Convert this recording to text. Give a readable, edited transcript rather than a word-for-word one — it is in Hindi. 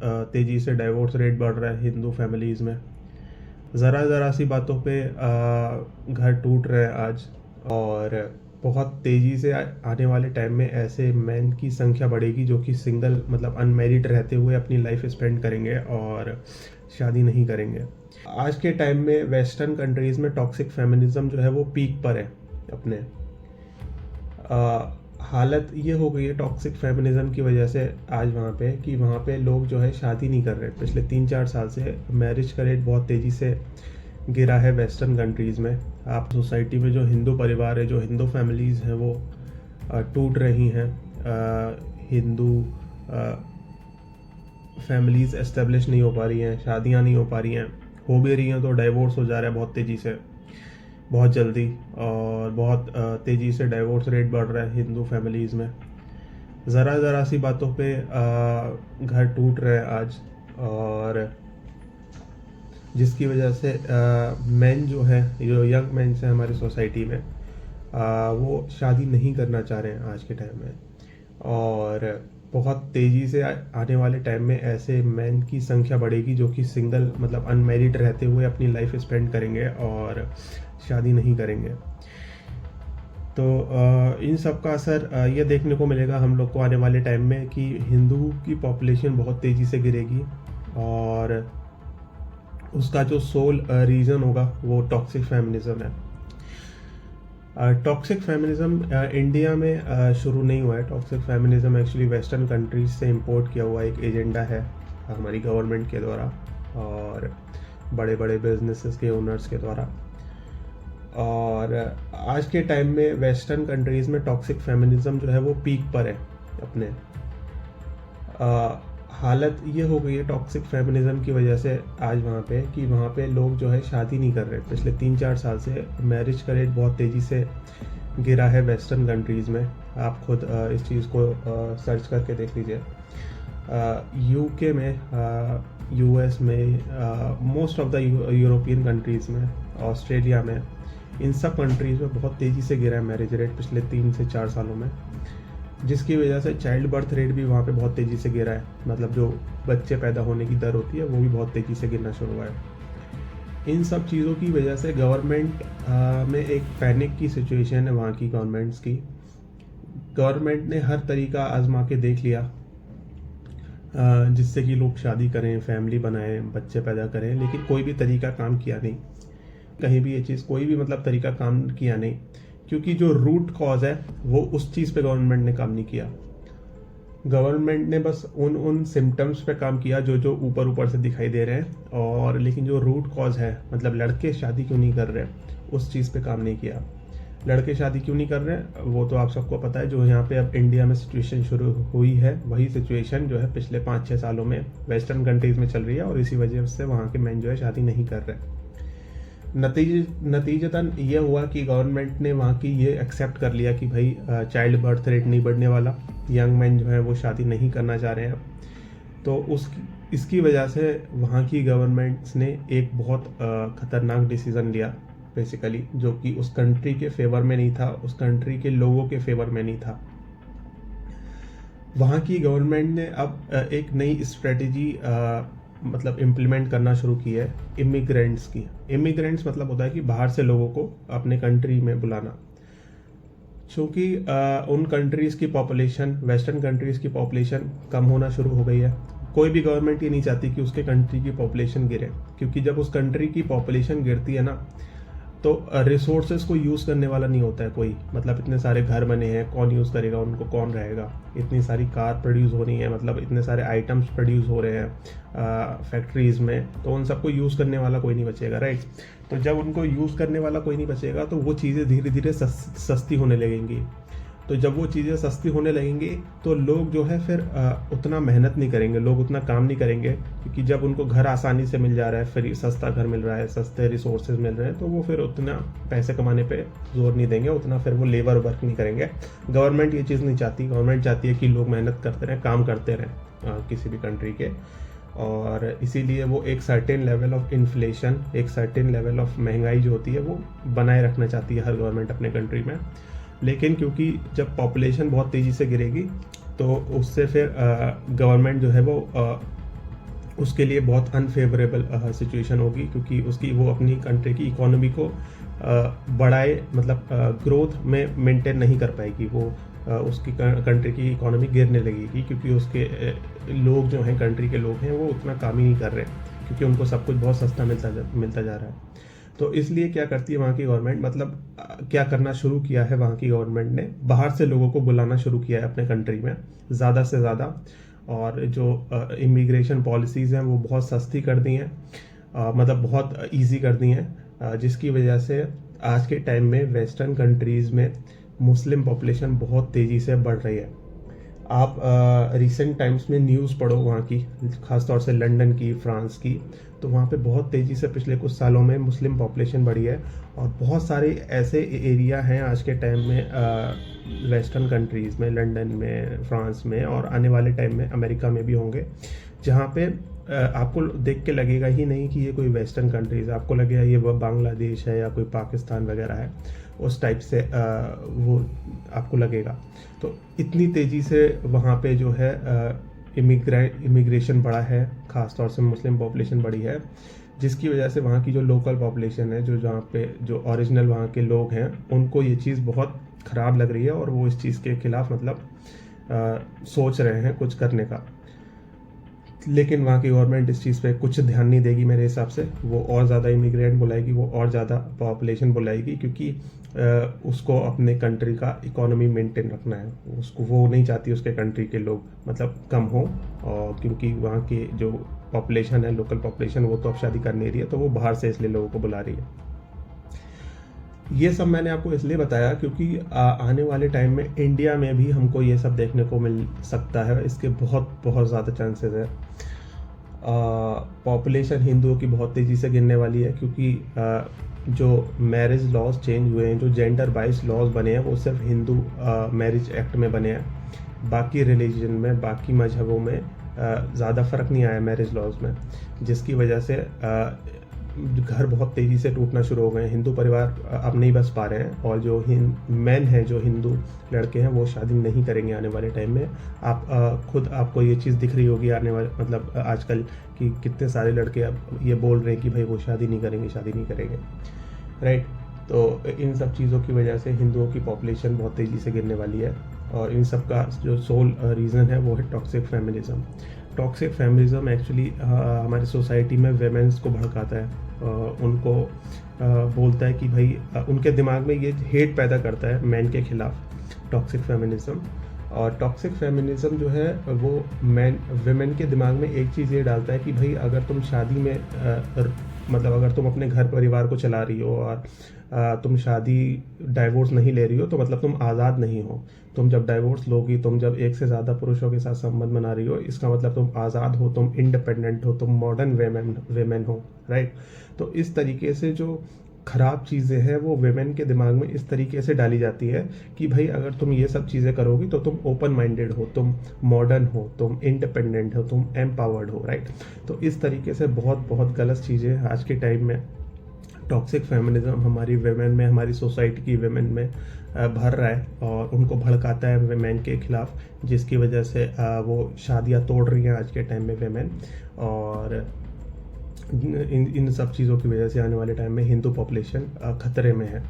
तेज़ी से डाइवोर्स रेट बढ़ रहा है हिंदू फैमिलीज़ में। ज़रा सी बातों पे घर टूट रहे हैं आज। और बहुत तेज़ी से आने वाले टाइम में ऐसे मैन की संख्या बढ़ेगी जो कि सिंगल मतलब अनमैरिड रहते हुए अपनी लाइफ स्पेंड करेंगे और शादी नहीं करेंगे। आज के टाइम में वेस्टर्न कंट्रीज़ में टॉक्सिक फेमिनिज्म जो है वो पीक पर है अपने। हालत ये हो गई है टॉक्सिक फेमिनिज्म की वजह से आज वहाँ पे लोग जो है शादी नहीं कर रहे। पिछले 3-4 साल से मैरिज का रेट बहुत तेज़ी से गिरा है वेस्टर्न कंट्रीज़ में। आप सोसाइटी में जो हिंदू परिवार है, जो हिंदू फैमिलीज़ हैं वो टूट रही हैं। हिंदू फैमिलीज़ एस्टेब्लिश नहीं हो पा रही हैं, शादियाँ नहीं हो पा रही हैं, हो भी रही हैं तो डाइवोर्स हो जा रहा है बहुत तेज़ी से, बहुत जल्दी। और बहुत तेज़ी से डाइवोर्स रेट बढ़ रहा है हिंदू फैमिलीज़ में। ज़रा सी बातों पे घर टूट रहे हैं आज। और जिसकी वजह से मेन जो है, जो यंग मेन है हमारी सोसाइटी में, वो शादी नहीं करना चाह रहे हैं आज के टाइम में। और बहुत तेज़ी से आने वाले टाइम में ऐसे मैन की संख्या बढ़ेगी जो कि सिंगल मतलब अनमैरिड रहते हुए अपनी लाइफ स्पेंड करेंगे और शादी नहीं करेंगे। तो इन सब का असर ये देखने को मिलेगा हम लोग को आने वाले टाइम में कि हिंदू की पॉपुलेशन बहुत तेज़ी से गिरेगी। और उसका जो सोल रीज़न होगा वो टॉक्सिक फेमिनिज्म है। टॉक्सिक फेमिनिज्म इंडिया में शुरू नहीं हुआ है। Toxic feminism actually western countries से इंपोर्ट किया हुआ एक एजेंडा है हमारी गवर्नमेंट के द्वारा और बड़े बड़े बिजनेसेस के ओनर्स के द्वारा। और आज के टाइम में वेस्टर्न कंट्रीज़ में टॉक्सिक फेमिनिज्म जो है वो पीक पर है अपने। हालत ये हो गई है टॉक्सिक फेमिनिज्म की वजह से आज वहाँ पे लोग जो है शादी नहीं कर रहे। पिछले 3-4 साल से मैरिज का रेट बहुत तेज़ी से गिरा है वेस्टर्न कंट्रीज़ में। आप खुद इस चीज़ को सर्च करके देख लीजिए। यूके में, यूएस में, most of the European countries में, ऑस्ट्रेलिया में, इन सब कंट्रीज़ में बहुत तेज़ी से गिरा है मैरिज रेट पिछले 3 से 4 सालों में। जिसकी वजह से चाइल्ड बर्थ रेट भी वहाँ पे बहुत तेज़ी से गिरा है। मतलब जो बच्चे पैदा होने की दर होती है वो भी बहुत तेज़ी से गिरना शुरू हुआ है। इन सब चीज़ों की वजह से गवर्नमेंट में एक पैनिक की सिचुएशन है वहाँ की गवर्नमेंट्स की। गवर्नमेंट ने हर तरीका आजमा के देख लिया जिससे कि लोग शादी करें, फैमिली बनाएं, बच्चे पैदा करें, लेकिन कोई भी तरीका काम किया नहीं। कहीं भी ये चीज़ कोई भी मतलब तरीका काम किया नहीं, क्योंकि जो रूट कॉज है वो उस चीज़ पे गवर्नमेंट ने काम नहीं किया। गवर्नमेंट ने बस उन सिम्टम्स पे काम किया जो ऊपर से दिखाई दे रहे हैं, और लेकिन जो रूट कॉज है मतलब लड़के शादी क्यों नहीं कर रहे उस चीज़ पे काम नहीं किया। लड़के शादी क्यों नहीं कर रहे वो तो आप सबको पता है। जो यहाँ पे अब इंडिया में सिचुएशन शुरू हुई है वही सिचुएशन जो है पिछले 5-6 सालों में वेस्टर्न कंट्रीज़ में चल रही है, और इसी वजह से वहाँ के मैन जो है शादी नहीं कर रहे। नतीजतन ये हुआ कि गवर्नमेंट ने वहाँ की ये एक्सेप्ट कर लिया कि भाई चाइल्ड बर्थ रेट नहीं बढ़ने वाला, यंग मैन जो है वो शादी नहीं करना चाह रहे हैं। तो इसकी वजह से वहाँ की गवर्नमेंट्स ने एक बहुत ख़तरनाक डिसीज़न लिया बेसिकली, जो कि उस कंट्री के फेवर में नहीं था, उस कंट्री के लोगों के फेवर में नहीं था। वहाँ की गवर्नमेंट ने अब एक नई स्ट्रेटजी मतलब इम्प्लीमेंट करना शुरू की है इमिग्रेंट्स की। इमिग्रेंट्स मतलब होता है कि बाहर से लोगों को अपने कंट्री में बुलाना। क्योंकि उन कंट्रीज़ की पॉपुलेशन, वेस्टर्न कंट्रीज़ की पॉपुलेशन कम होना शुरू हो गई है। कोई भी गवर्नमेंट ये नहीं चाहती कि उसके कंट्री की पॉपुलेशन गिरे, क्योंकि जब उस कंट्री की पॉपुलेशन गिरती है ना तो रिसोर्सेज को यूज़ करने वाला नहीं होता है कोई। मतलब इतने सारे घर बने हैं, कौन यूज़ करेगा उनको, कौन रहेगा। इतनी सारी कार प्रोड्यूस हो रही है, मतलब इतने सारे आइटम्स प्रोड्यूस हो रहे हैं फैक्ट्रीज़ में, तो उन सबको यूज़ करने वाला कोई नहीं बचेगा, राइट। तो जब उनको यूज़ करने वाला कोई नहीं बचेगा तो वो चीज़ें धीरे धीरे सस्ती होने लगेंगी। तो जब वो चीज़ें सस्ती होने लगेंगी तो लोग जो है फिर उतना मेहनत नहीं करेंगे, लोग उतना काम नहीं करेंगे, क्योंकि जब उनको घर आसानी से मिल जा रहा है, फिर सस्ता घर मिल रहा है, सस्ते रिसोर्सेज मिल रहे हैं, तो वो फिर उतना पैसे कमाने पे जोर नहीं देंगे, उतना फिर वो लेबर वर्क नहीं करेंगे। गवर्नमेंट ये चीज़ नहीं चाहती। गवर्नमेंट चाहती है कि लोग मेहनत करते रहें, काम करते रहें किसी भी कंट्री के। और इसीलिए वो एक सर्टेन लेवल ऑफ इन्फ्लेशन, एक सर्टेन लेवल ऑफ महंगाई जो होती है वो बनाए रखना चाहती है हर गवर्नमेंट अपने कंट्री में। लेकिन क्योंकि जब पॉपुलेशन बहुत तेज़ी से गिरेगी तो उससे फिर गवर्नमेंट जो है वो उसके लिए बहुत अनफेवरेबल सिचुएशन होगी, क्योंकि उसकी वो अपनी कंट्री की इकोनॉमी को बढ़ाए, मतलब ग्रोथ में मेंटेन नहीं कर पाएगी वो। उसकी कंट्री की इकोनॉमी गिरने लगेगी, क्योंकि उसके लोग जो हैं, कंट्री के लोग हैं, वो उतना काम ही नहीं कर रहे, क्योंकि उनको सब कुछ बहुत सस्ता मिलता जा रहा है। तो इसलिए क्या करती है वहाँ की गवर्नमेंट, मतलब क्या करना शुरू किया है वहाँ की गवर्नमेंट ने, बाहर से लोगों को बुलाना शुरू किया है अपने कंट्री में ज़्यादा से ज़्यादा। और जो इमिग्रेशन पॉलिसीज़ हैं वो बहुत सस्ती कर दी हैं, मतलब बहुत इजी कर दी हैं, जिसकी वजह से आज के टाइम में वेस्टर्न कंट्रीज़ में मुस्लिम पॉपुलेशन बहुत तेज़ी से बढ़ रही है। आप रिसेंट टाइम्स में न्यूज़ पढ़ो वहाँ की, ख़ासतौर से लंदन की, फ्रांस की, तो वहाँ पे बहुत तेज़ी से पिछले कुछ सालों में मुस्लिम पॉपुलेशन बढ़ी है। और बहुत सारे ऐसे एरिया हैं आज के टाइम में वेस्टर्न कंट्रीज़ में, लंदन में, फ्रांस में, और आने वाले टाइम में अमेरिका में भी होंगे, जहाँ पे आपको देख के लगेगा ही नहीं कि ये कोई वेस्टर्न कंट्रीज़, आपको लगेगा ये बांग्लादेश है या कोई पाकिस्तान वगैरह है, उस टाइप से वो आपको लगेगा। तो इतनी तेज़ी से वहाँ पे जो है इमिग्रेशन बढ़ा है, ख़ास तौर से मुस्लिम पॉपुलेशन बढ़ी है, जिसकी वजह से वहाँ की जो लोकल पॉपुलेशन है, जो जहाँ पे जो ओरिजिनल वहाँ के लोग हैं, उनको ये चीज़ बहुत ख़राब लग रही है, और वो इस चीज़ के ख़िलाफ़ मतलब सोच रहे हैं कुछ करने का। लेकिन वहाँ की गवर्नमेंट इस चीज़ पे कुछ ध्यान नहीं देगी मेरे हिसाब से। वो और ज़्यादा इमिग्रेंट बुलाएगी, वो और ज़्यादा पॉपुलेशन बुलाएगी, क्योंकि उसको अपने कंट्री का इकोनॉमी मेंटेन रखना है। उसको, वो नहीं चाहती उसके कंट्री के लोग मतलब कम हो, और क्योंकि वहाँ के जो पॉपुलेशन है, लोकल पॉपुलेशन, वो तो अब शादी कर नहीं रही है, तो वो बाहर से इसलिए लोगों को बुला रही है। ये सब मैंने आपको इसलिए बताया क्योंकि आने वाले टाइम में इंडिया में भी हमको ये सब देखने को मिल सकता है। इसके बहुत बहुत ज़्यादा चांसेस है। पॉपुलेशन हिंदुओं की बहुत तेज़ी से गिरने वाली है, क्योंकि जो मैरिज लॉज चेंज हुए हैं, जो जेंडर वाइज लॉज बने हैं, वो सिर्फ हिंदू मैरिज एक्ट में बने हैं। बाकी रिलीजन में, बाकी मजहबों में ज़्यादा फ़र्क नहीं आया मैरिज लॉज में, जिसकी वजह से घर बहुत तेज़ी से टूटना शुरू हो गए हैं। हिंदू परिवार अब नहीं बस पा रहे हैं, और जो मैन हैं, जो हिंदू लड़के हैं, वो शादी नहीं करेंगे आने वाले टाइम में। आप खुद आपको ये चीज़ दिख रही होगी आने वाले, मतलब आजकल, कि कितने सारे लड़के अब ये बोल रहे हैं कि भाई वो शादी नहीं करेंगे, शादी नहीं करेंगे, राइट। तो इन सब चीज़ों की वजह से हिंदुओं की पॉपुलेशन बहुत तेज़ी से गिरने वाली है, और इन सब का जो सोल रीज़न है वो है toxic feminism. Toxic feminism actually हमारी सोसाइटी में वेमेंस को भड़काता है, उनको बोलता है कि भाई, उनके दिमाग में ये हेट पैदा करता है मैन के खिलाफ, टॉक्सिक फेमिनिज़म। और टॉक्सिक फेमिनिज़म जो है वो वेमेन के दिमाग में एक चीज़ ये डालता है कि भाई, अगर तुम शादी में मतलब अगर तुम अपने घर परिवार को चला रही हो, और तुम शादी डाइवोर्स नहीं ले रही हो, तो मतलब तुम आज़ाद नहीं हो। तुम जब डाइवोर्स लोगी, तुम जब एक से ज़्यादा पुरुषों के साथ संबंध बना रही हो, इसका मतलब तुम आज़ाद हो, तुम इंडिपेंडेंट हो, तुम मॉडर्न वेमेन हो, राइट। तो इस तरीके से जो ख़राब चीज़ें हैं वो वेमेन के दिमाग में इस तरीके से डाली जाती है कि भाई, अगर तुम ये सब चीज़ें करोगी तो तुम ओपन माइंडेड हो, तुम मॉडर्न हो, तुम इंडिपेंडेंट हो, तुम एम्पावर्ड हो, राइट। तो इस तरीके से बहुत बहुत गलत चीज़ें आज के टाइम में टॉक्सिक फेमिनिज्म हमारी वेमेन में, हमारी सोसाइटी की वेमेन में भर रहा है, और उनको भड़काता है वेमेन के खिलाफ, जिसकी वजह से वो शादियाँ तोड़ रही हैं आज के टाइम में वेमेन। और इन सब चीज़ों की वजह से आने वाले टाइम में हिंदू पॉपुलेशन खतरे में है।